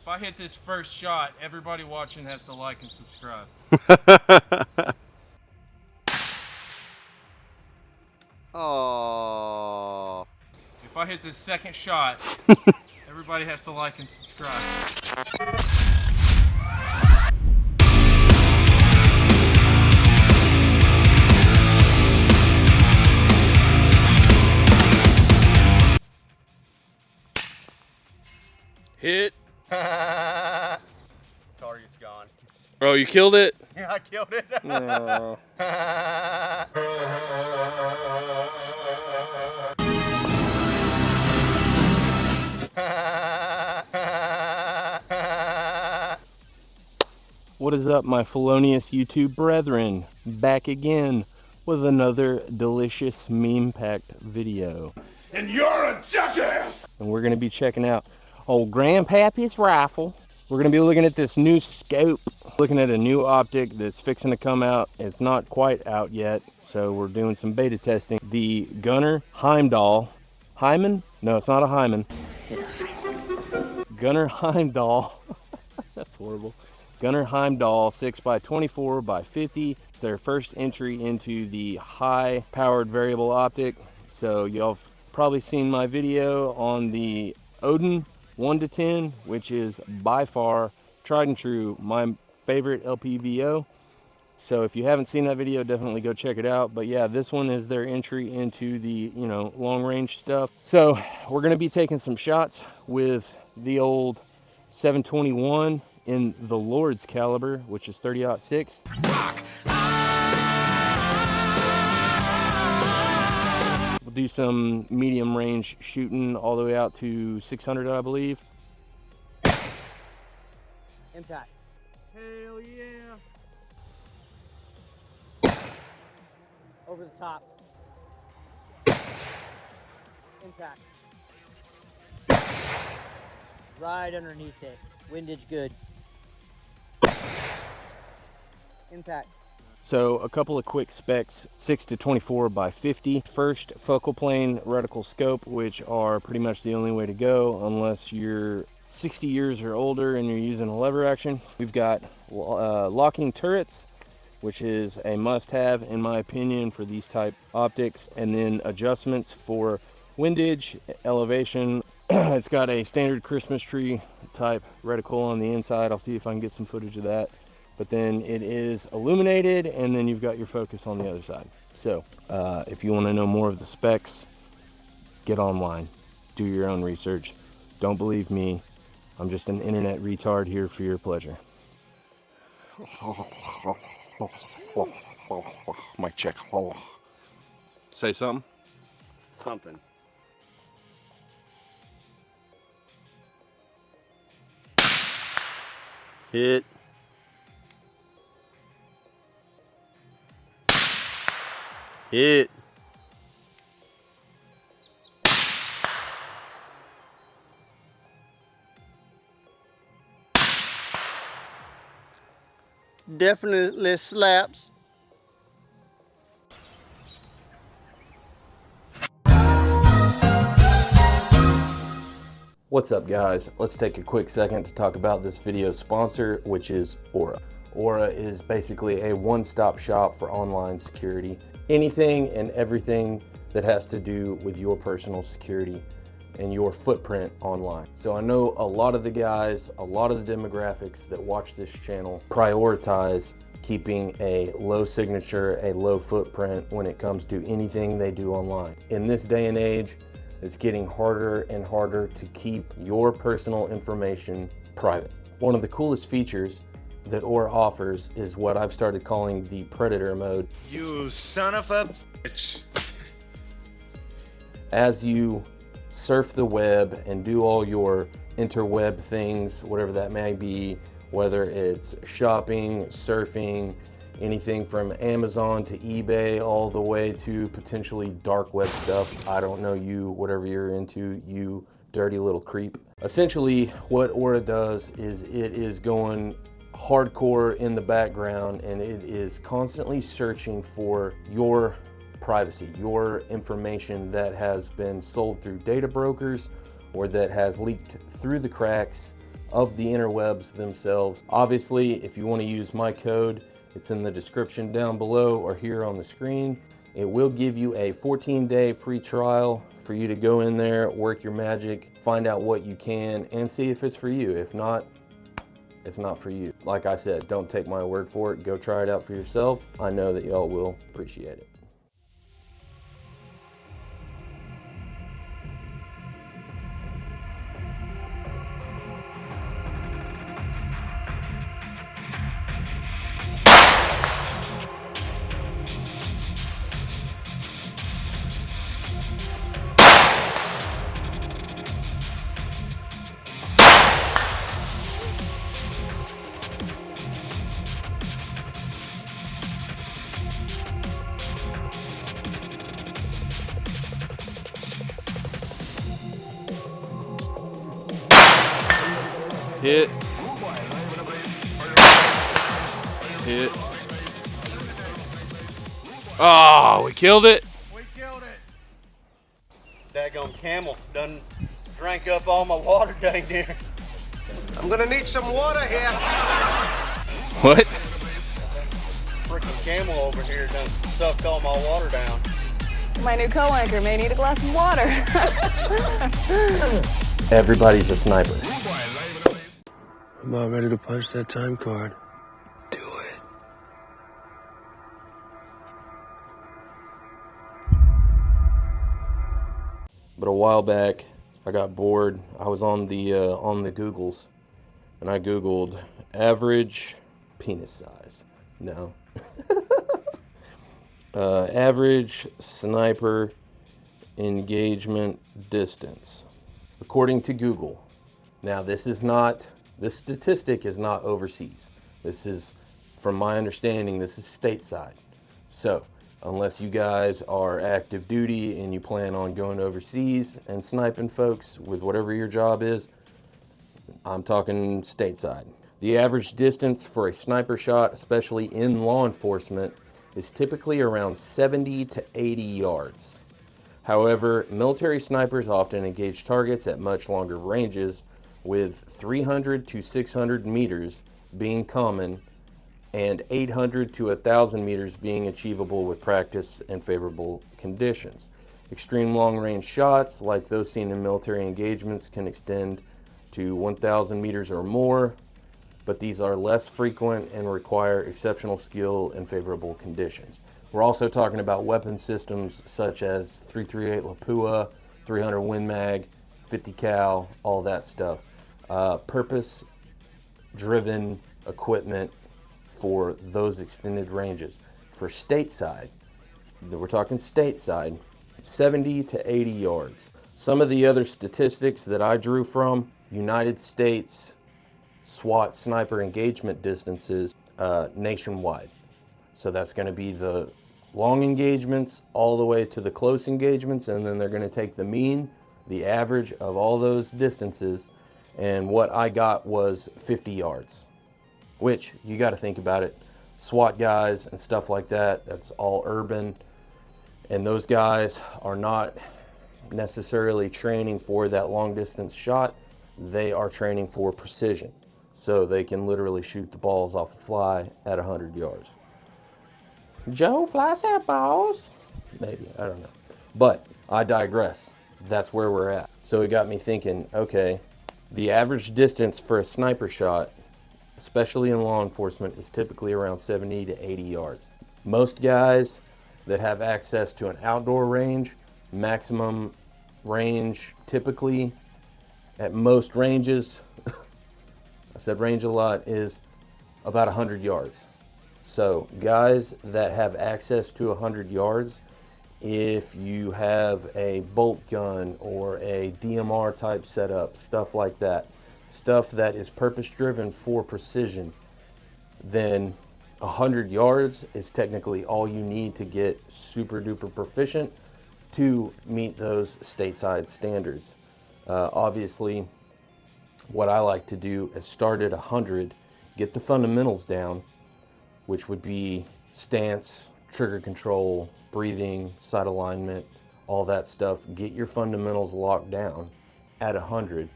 If I hit this first shot, everybody watching has to like and subscribe. Oh. If I hit this second shot, everybody has to like and subscribe. Hit. Target's gone. Oh, you killed it? Yeah, I killed it. No. What is up, my felonious YouTube brethren? Back again with another delicious meme-packed video. And you're a jackass! And we're gonna be checking out old Grandpappy's rifle. We're gonna be looking at this new scope, looking at a new optic that's fixing to come out. It's not quite out yet, so we're doing some beta testing. The Gunnar Heimdall. Hyman? No, it's not a Hyman. Gunnar Heimdall. That's horrible. Gunnar Heimdall 6x24x50. It's their first entry into the high powered variable optic. So y'all have probably seen my video on the Odin 1-10, which is by far tried and true my favorite LPVO. So if you haven't seen that video, definitely go check it out. But yeah, this one is their entry into the, you know, long range stuff. So we're going to be taking some shots with the old 721 in the Lord's caliber, which is 30-06. We'll do some medium range shooting all the way out to 600, I believe. Impact. Hell yeah. Over the top. Impact. Right underneath it. Windage good. Impact. So a couple of quick specs: 6-24x50. First, focal plane reticle scope, which are pretty much the only way to go unless you're 60 years or older and you're using a lever action. We've got locking turrets, which is a must-have in my opinion for these type optics, and then adjustments for windage, elevation. It's got a standard Christmas tree type reticle on the inside. I'll see if I can get some footage of that. But then it is illuminated, and then you've got your focus on the other side. So if you want to know more of the specs, get online, do your own research. Don't believe me. I'm just an internet retard here for your pleasure. Mic check. Say something. Something. Hit. Hit. Definitely slaps. What's up, guys? Let's take a quick second to talk about this video's sponsor, which is Aura. Aura is basically a one-stop shop for online security. Anything and everything that has to do with your personal security and your footprint online. So I know a lot of the guys, a lot of the demographics that watch this channel prioritize keeping a low signature, a low footprint when it comes to anything they do online. In this day and age, it's getting harder and harder to keep your personal information private. One of the coolest features that Aura offers is what I've started calling the Predator mode. You son of a bitch. As you surf the web and do all your interweb things, whatever that may be, whether it's shopping, surfing, anything from Amazon to eBay, all the way to potentially dark web stuff. I don't know you, whatever you're into, you dirty little creep. Essentially, what Aura does is it is going hardcore in the background, and it is constantly searching for your privacy, your information that has been sold through data brokers or that has leaked through the cracks of the interwebs themselves. Obviously, if you want to use my code, it's in the description down below or here on the screen. It will give you a 14-day free trial for you to go in there, work your magic, find out what you can, and see if it's for you. If not, it's not for you. Like I said, don't take my word for it. Go try it out for yourself. I know that y'all will appreciate it. Hit. Hit. Oh, we killed it. We killed it. Daggone camel done drank up all my water dang near. I'm gonna need some water here. What? Freaking camel over here done sucked all my water down. My new co-anchor may need a glass of water. Everybody's a sniper. I'm about ready to punch that time card. Do it. But a while back, I got bored. I was on the Googles, and I Googled average penis size. No. Average sniper engagement distance, according to Google. Now, this statistic is not overseas. This is, from my understanding, this is stateside. So, unless you guys are active duty and you plan on going overseas and sniping folks with whatever your job is, I'm talking stateside. The average distance for a sniper shot, especially in law enforcement, is typically around 70 to 80 yards. However, military snipers often engage targets at much longer ranges, with 300 to 600 meters being common and 800 to 1,000 meters being achievable with practice and favorable conditions. Extreme long-range shots, like those seen in military engagements, can extend to 1,000 meters or more, but these are less frequent and require exceptional skill and favorable conditions. We're also talking about weapon systems such as 338 Lapua, 300 Win Mag, 50 cal, all that stuff. Purpose-driven equipment for those extended ranges. For stateside, we're talking stateside, 70 to 80 yards. Some of the other statistics that I drew from United States SWAT sniper engagement distances nationwide. So that's going to be the long engagements all the way to the close engagements, and then they're going to take the mean, the average of all those distances, and what I got was 50 yards, which you got to think about it. SWAT guys and stuff like that, that's all urban, and those guys are not necessarily training for that long distance shot. They are training for precision, so they can literally shoot the balls off a fly at 100 yards. Joe, fly set balls? Maybe, I don't know. But I digress. That's where we're at. So it got me thinking, okay, the average distance for a sniper shot, especially in law enforcement, is typically around 70 to 80 yards. Most guys that have access to an outdoor range, maximum range typically at most ranges, I said range a lot, is about 100 yards. So guys that have access to 100 yards, if you have a bolt gun or a DMR type setup, stuff like that, stuff that is purpose driven for precision, then 100 yards is technically all you need to get super duper proficient to meet those stateside standards. Obviously, what I like to do is start at 100, get the fundamentals down, which would be stance, trigger control, breathing, sight alignment, all that stuff. Get your fundamentals locked down at 100.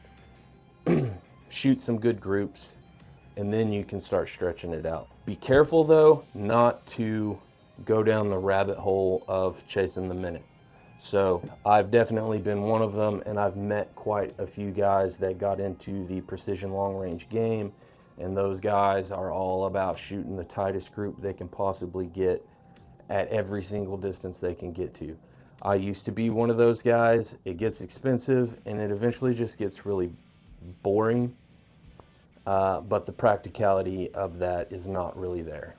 shoot some good groups, and then you can start stretching it out. Be careful though, not to go down the rabbit hole of chasing the minute. So I've definitely been one of them, and I've met quite a few guys that got into the precision long range game, and those guys are all about shooting the tightest group they can possibly get at every single distance they can get to. I used to be one of those guys. It gets expensive and it eventually just gets really boring, but the practicality of that is not really there.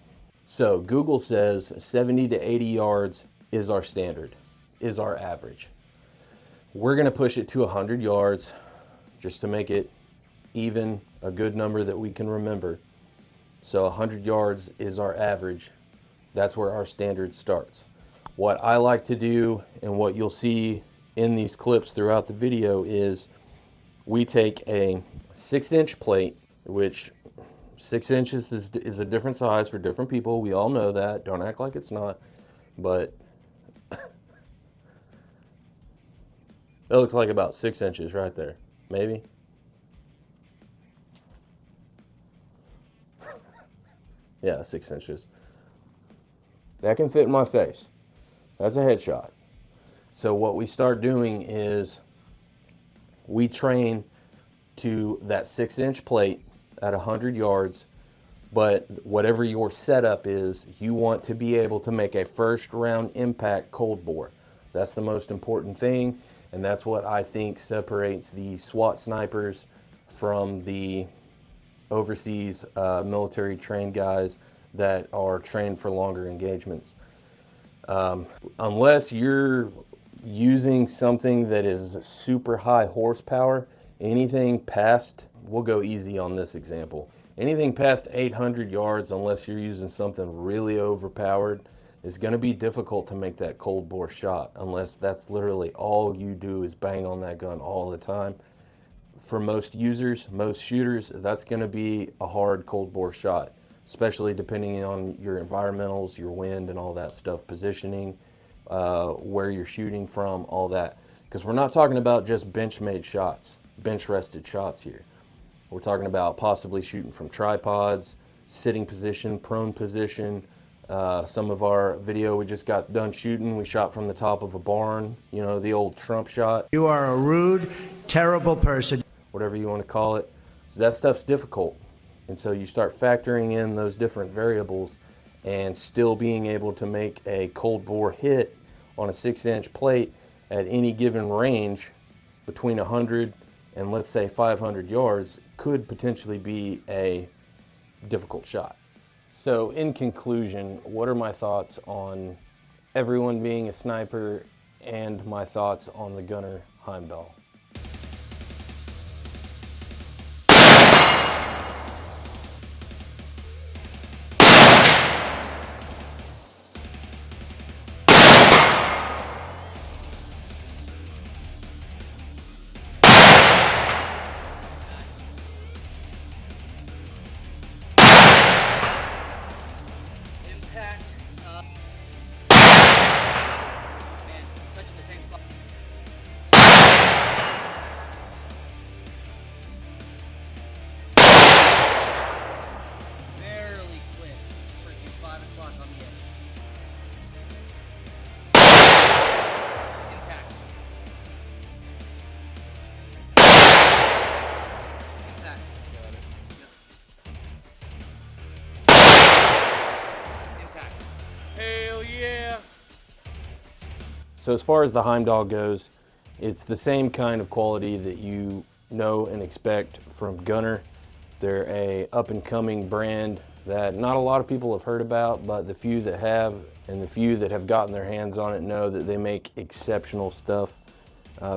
So Google says 70 to 80 yards is our standard, is our average. We're gonna push it to 100 yards just to make it even, a good number that we can remember. So 100 yards is our average. That's where our standard starts. What I like to do, and what you'll see in these clips throughout the video, is we take a 6-inch plate, which 6 inches is a different size for different people. We all know that. Don't act like it's not. But that looks like about 6 inches right there. Maybe. Yeah, 6 inches. That can fit in my face. That's a headshot. So what we start doing is we train to that 6-inch plate at 100 yards, but whatever your setup is, you want to be able to make a first round impact cold bore. That's the most important thing, and that's what I think separates the SWAT snipers from the overseas military trained guys that are trained for longer engagements. Unless you're using something that is super high horsepower, anything past, we'll go easy on this example, anything past 800 yards, unless you're using something really overpowered, is going to be difficult to make that cold bore shot, unless that's literally all you do is bang on that gun all the time. For most users, most shooters, that's going to be a hard cold bore shot, especially depending on your environmentals, your wind and all that stuff, positioning, where you're shooting from, all that. Because we're not talking about just bench-made shots, bench-rested shots here. We're talking about possibly shooting from tripods, sitting position, prone position. Some of our video we just got done shooting, we shot from the top of a barn, you know, the old Trump shot. You are a rude, terrible person. Whatever you want to call it. So that stuff's difficult. And so you start factoring in those different variables and still being able to make a cold bore hit on a 6-inch plate at any given range between 100 and let's say 500 yards could potentially be a difficult shot. So in conclusion, what are my thoughts on everyone being a sniper and my thoughts on the gunner Heimdall? Touching the same spot. Barely clipped. Freaking 5 o'clock on the edge. Impact. Impact. Got it. Yep. Impact. Hell yeah! So as far as the Heimdall goes, it's the same kind of quality that you know and expect from Gunner. They're a up-and-coming brand that not a lot of people have heard about, but the few that have and the few that have gotten their hands on it know that they make exceptional stuff.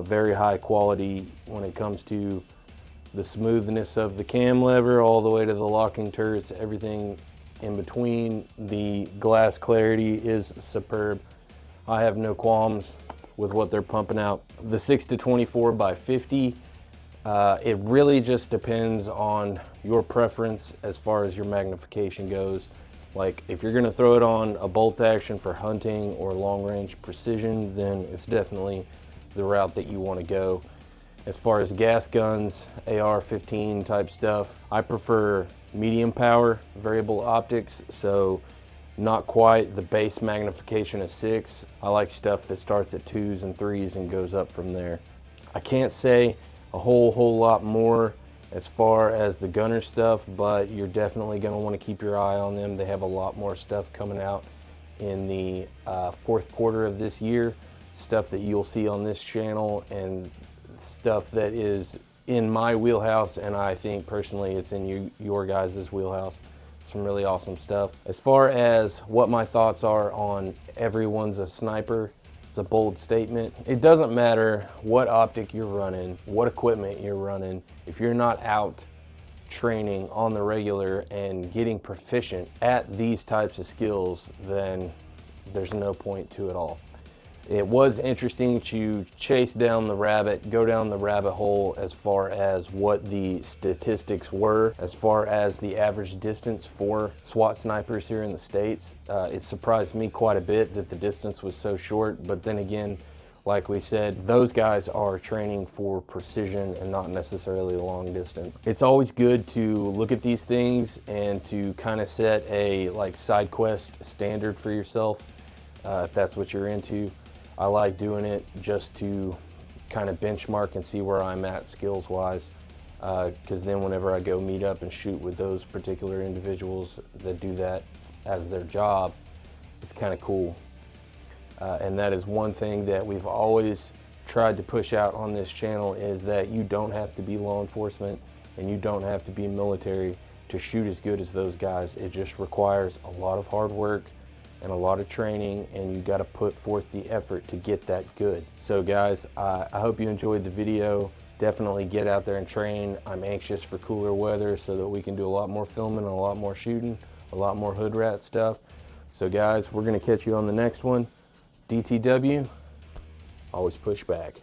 Very high quality when it comes to the smoothness of the cam lever all the way to the locking turrets. Everything in between, the glass clarity is superb. I have no qualms with what they're pumping out. The 6-24 by 50, it really just depends on your preference as far as your magnification goes. Like if you're gonna throw it on a bolt action for hunting or long range precision, then it's definitely the route that you wanna go. As far as gas guns, AR-15 type stuff, I prefer medium power, variable optics, so not quite the base magnification of 6. I like stuff that starts at 2s and 3s and goes up from there. I can't say a whole lot more as far as the gunner stuff, but you're definitely going to want to keep your eye on them. They have a lot more stuff coming out in the fourth quarter of this year, stuff that you'll see on this channel and stuff that is in my wheelhouse, and I think personally it's in your guys' wheelhouse. Some really awesome stuff. As far as what my thoughts are on everyone's a sniper, it's a bold statement. It doesn't matter what optic you're running, what equipment you're running, if you're not out training on the regular and getting proficient at these types of skills, then there's no point to it all. It was interesting to chase down the rabbit, go down the rabbit hole as far as what the statistics were, as far as the average distance for SWAT snipers here in the States. It surprised me quite a bit that the distance was so short, but then again, like we said, those guys are training for precision and not necessarily long distance. It's always good to look at these things and to kind of set a side quest standard for yourself, if that's what you're into. I like doing it just to kind of benchmark and see where I'm at skills wise, because then whenever I go meet up and shoot with those particular individuals that do that as their job, it's kind of cool. And that is one thing that we've always tried to push out on this channel, is that you don't have to be law enforcement and you don't have to be military to shoot as good as those guys. It just requires a lot of hard work and a lot of training, and you got to put forth the effort to get that good. So guys, I hope you enjoyed the video. Definitely get out there and train. I'm anxious for cooler weather so that we can do a lot more filming and a lot more shooting, a lot more hood rat stuff. So guys, we're gonna catch you on the next one. DTW, always push back.